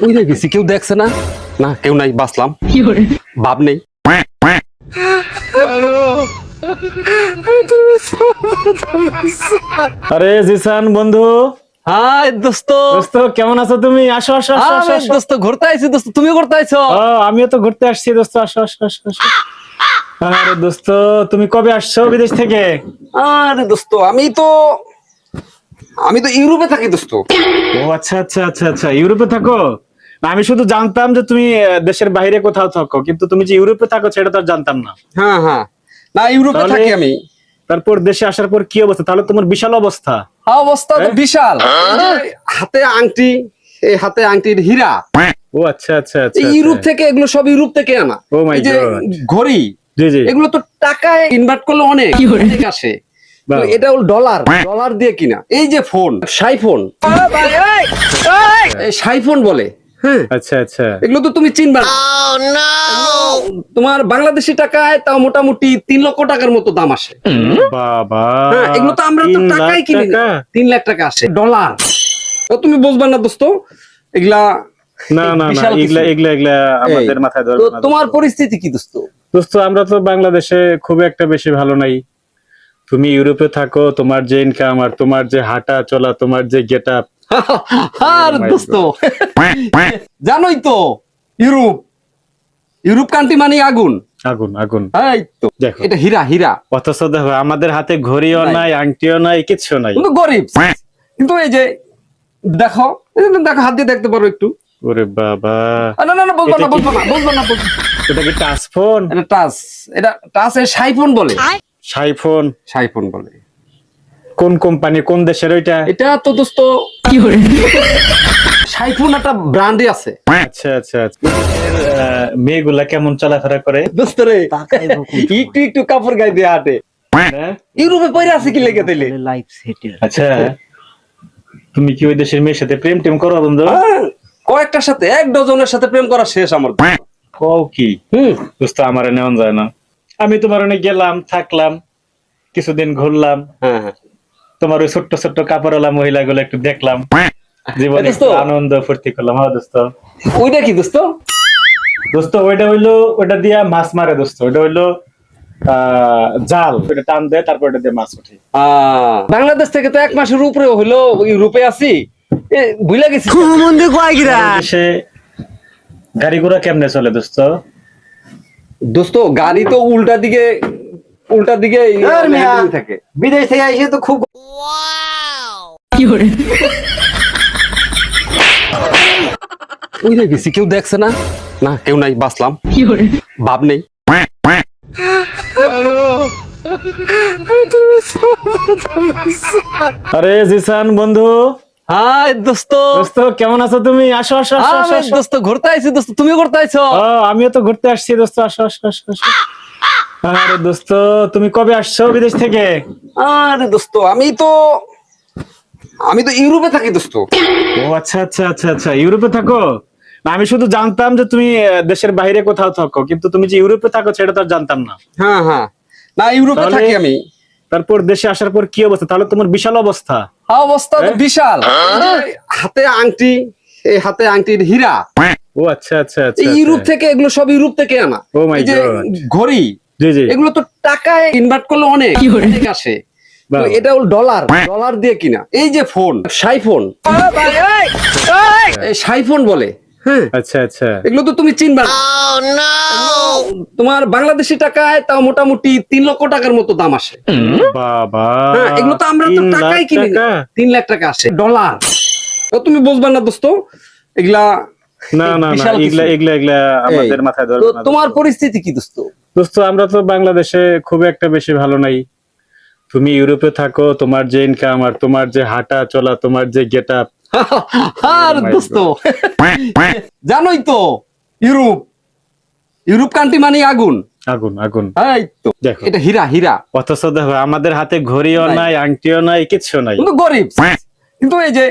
ওই রে গেছি, কেউ দেখছে না? না, কেউ নাই, বাঁচলাম। ভাব নেই। আরে জিসান বন্ধু, হাই দোস্ত। দোস্ত কেমন আছো তুমি? আসো আসো আসো আসো, আসো। দোস্ত ঘুরতে আইছি। দোস্ত তুমি ঘুরতে আইছো? আমিও তো ঘুরতে আসছি দোস্ত, আসো আসো আসো আসো। আরে দোস্ত, তুমি কবে আসছো বিদেশ থেকে? আরে দোস্ত, আমি তো ইউরোপে থাকি দোস্ত। ও আচ্ছা আচ্ছা আচ্ছা আচ্ছা, ইউরোপে থাকো? না, আমি শুধু জানতাম যে তুমি দেশের বাইরে কোথাও থাকো, কিন্তু তুমি যে ইউরোপে থাকো সেটা তো আর জানতাম না। হ্যাঁ হ্যাঁ, না ইউরোপে তাহলে- থাকি আমি। তারপর দেশে আসার পর কি অবস্থা? তাহলে তোমার বিশাল অবস্থা। অবস্থা তো বিশাল। হাতে আংটি, এই হাতে আংটির হীরা। ও আচ্ছা আচ্ছা আচ্ছা, এই ইউরোপ থেকে, এগুলো সব ইউরোপ থেকে আনা। Oh my এই যে God. ঘড়ি, জি জি। এগুলো তো টাকায় ইনভার্ট করলে অনেক অনেক আসে। তো বাহ। এটা হলো ডলার দিয়ে কিনা। এই যে ফোন, সাইফোন, এই সাইফোন বলে। হ্যাঁ, আচ্ছা আচ্ছা। এগুলো তো তুমি চিনবা না। তোমার বাংলাদেশি টাকায় তাও মোটামুটি 3 লক্ষ টাকার মতো দাম আসে। বাবা, হ্যাঁ, এগুলো তো আমরা তো 3 লাখ টাকায় কিনি না। টাকা? 3 লাখ টাকা আসে ডলার। তো তুমি বুঝবা না দোস্ত, এগুলা না না না, বিশাল কিছু। এগুলা এগুলা এগুলা আমাদের এই, মাথায় তো ধরবে না। তোমার পরিস্থিতি কি দোস্ত? দোস্ত, আমরা তো বাংলাদেশে খুব একটা বেশি ভালো নাই। তুমি ইউরোপে থাকো, তোমার যে ইনকাম আর তোমার যে হাঁটা চলা, তোমার যে গেট আপ। আর Oh my দোস্ত, জানোই তো ইউরোপ কান্ট্রি মানে আগুন। আগুন আগুন। এই তো দেখো, এটা হীরা হীরা। অথচ দেখো আমাদের হাতে ঘড়িও নাই। নাই, আংটিও নাই, কিচ্ছু নাই। কিন্তু গরিব। কিন্তু এই যে দেখো, দেখো হাত দিয়ে দেখতে পারো একটু। ওরে বাবা, না না না, বলবো এটা না কি- বলবো না বলবো না বলবো না। এটা কি টাচ ফোন? এটা টাচের সাইফোন বলে। সাইফোন? সাইফোন বলে। কোন কোম্পানি, কোন দেশের ওইটা? এটা তো দোস্ত সাইফোন একটা ব্র্যান্ডে আছে। আচ্ছা আচ্ছা আচ্ছা। মেয়েগুলা কেমন চলাফেরা করে? দোস্ত রে, একটু একটু কাপড় গায়ে দিয়ে হাঁটে। হ্যাঁ? ইউরোপে পয়রা আছে কি লেগে তাইলে? আচ্ছা, তুমি কি ওই দেশের মেয়ের সাথে প্রেম টেম করো বন্ধু? কয়েকটার সাথে, 1 ডজনের সাথে প্রেম করা শেষ আমার। কও কি? দোস্ত, আমার নেওয়া যায় না। আমি তোমার অনেক গেলাম, থাকলাম, কিছুদিন ঘুরলাম, হ্যাঁ হ্যাঁ। তোমার ওই ছোট্ট ছোট্ট কাপড়ওয়ালা মহিলাগুলো একটু দেখলাম, জীবনে দোস্ত, একটু আনন্দ ফুর্তি করলাম। হ্যাঁ দোস্ত। ওইটা কি দোস্ত? দোস্ত, ওইটা হইলো, ওটা দিয়া মাছ মারে দোস্ত। ওইটা হইলো জাল, ওটা টান দেয়, তারপর ওটা দিয়ে মাছ উঠে। বাংলাদেশ থেকে তো 1 মাসের উপরে হইলো ইউরোপে আছি, ভুলে গেছি। দেশে গাড়ি ঘোড়া কেমনে চলে দোস্ত? দোস্ত, গাড়ি তো উল্টা দিকে থাকে। বিদেশ থেকে এসে তো খুব ওই রে গেছি, কেউ দেখছে না? না, কেউ নাই, বাঁচলাম। ভাব নেই। আরে জিসান বন্ধু, হাই দোস্ত। দোস্ত কেমন আছো তুমি? আসো আসো আসো আসো, আসো। দোস্ত ঘুরতে আইছি। দোস্ত তুমি ঘুরতে আইছো? আমিও তো ঘুরতে আসছি দোস্ত, আসো আসো আসো আসো। আরে দোস্ত, তুমি কবে আসছো বিদেশ থেকে? আরে দোস্ত, আমি তো ইউরোপে থাকি দোস্ত। ও আচ্ছা আচ্ছা আচ্ছা আচ্ছা, ইউরোপে থাকো? না, আমি শুধু জানতাম যে তুমি দেশের বাইরে কোথাও থাকো, কিন্তু তুমি যে ইউরোপে থাকো সেটা তো আর জানতাম না। হ্যাঁ হ্যাঁ, না ইউরোপে তাহলে- থাকি আমি। তারপর দেশে আসার পর কি অবস্থা? তাহলে তোমার বিশাল অবস্থা। অবস্থা তো বিশাল। হাতে আংটি, এই হাতে আংটির হীরা। ও আচ্ছা আচ্ছা আচ্ছা। এই ইউরোপ থেকে, এগুলো সব ইউরোপ থেকে আনা। Oh my এই যে God. ঘড়ি, জি জি। এগুলো তো টাকায় ইনভার্ট করলে অনেক অনেক আসে। তো বাহ। এটা হলো ডলার দিয়ে কিনা। এই যে ফোন, সাইফোন, এই সাইফোন বলে। হ্যাঁ, আচ্ছা আচ্ছা। এগুলো তো তুমি চিনবা না। তোমার বাংলাদেশি টাকায় তাও মোটামুটি 3 লক্ষ টাকার মতো দাম আসে। বাবা, হ্যাঁ, এগুলো তো আমরা তো 3 লাখ টাকায় কিনি না। টাকা? 3 লাখ টাকা আসে ডলার। তো তুমি বুঝবা না দোস্ত, এগুলা না না না, বিশাল কিছু। এগুলা এগুলা এগুলা আমাদের এই, মাথায় তো ধরবে না। তোমার পরিস্থিতি কি দোস্ত? দোস্ত, আমরা তো বাংলাদেশে খুব একটা বেশি ভালো নাই। তুমি ইউরোপে থাকো, তোমার যে ইনকাম আর তোমার যে হাঁটা চলা, তোমার যে গেট আপ। আর Oh my দোস্ত, জানোই তো ইউরোপ কান্ট্রি মানে আগুন। আগুন আগুন। এই তো দেখো, এটা হীরা হীরা। অথচ দেখো আমাদের হাতে ঘড়িও নাই। নাই, আংটিও নাই, কিচ্ছু নাই। কিন্তু গরিব। কিন্তু এই যে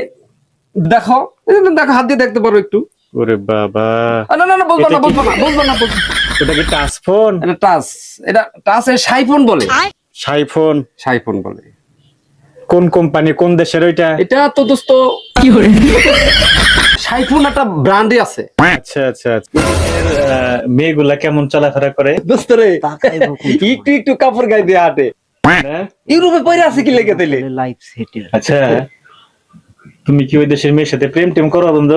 দেখো, দেখো হাত দিয়ে দেখতে পারো একটু। ওরে বাবা, না না না, বলবো এটা না কি- বলবো না বলবো না বলবো না। ওটা কি টাচ ফোন? এটা টাচের সাইফোন বলে। সাইফোন? সাইফোন বলে। কোন কোম্পানি, কোন দেশের ওইটা? এটা তো দোস্ত সাইফুন একটা ব্র্যান্ডে আছে। আচ্ছা আচ্ছা আচ্ছা। মেয়েগুলা কেমন চলাফেরা করে? দোস্ত রে একটু একটু কাপড় গায়ে দিয়ে হাঁটে। হ্যাঁ? ইউরোপে পরে আছে কি লেগে তাইলে? আচ্ছা, তুমি কি ওই দেশের মেয়ের সাথে প্রেম টেম করো বন্ধু?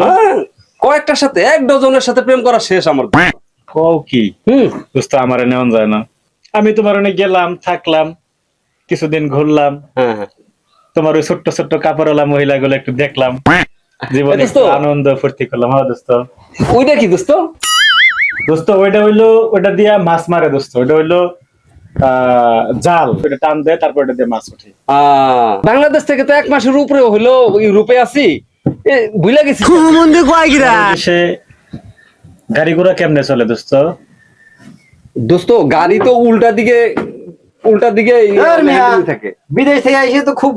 কয়েকটার সাথে, 1 ডজনের সাথে প্রেম করা শেষ আমার। কও কি দোস্ত, আমার নেওয়া যায় না। আমি তোমার অনেক গেলাম, থাকলাম, কিছুদিন ঘুরলাম, হ্যাঁ হ্যাঁ। তোমার ওই ছোট্ট ছোট্ট কাপড়ওয়ালা মহিলাগুলো একটু দেখলাম, জীবনে দোস্ত, একটু আনন্দ ফুর্তি করলাম। হ্যাঁ দোস্ত। ওইটা কি দোস্ত? দোস্ত ওইটা হইলো, ওটা দিয়া মাছ মারে দোস্ত। ওইটা হইলো জাল, ওটা টান দেয়, তারপর ওটা দিয়ে মাছ উঠে। বাংলাদেশ থেকে তো 1 মাসের উপরে হইলো ইউরোপে আছি, ভুলে গেছি। দেশে গাড়ি ঘোড়া কেমনে চলে দোস্ত? দোস্ত গাড়ি তো উল্টা দিকে থাকে। বিদেশ থেকে এসে তো খুব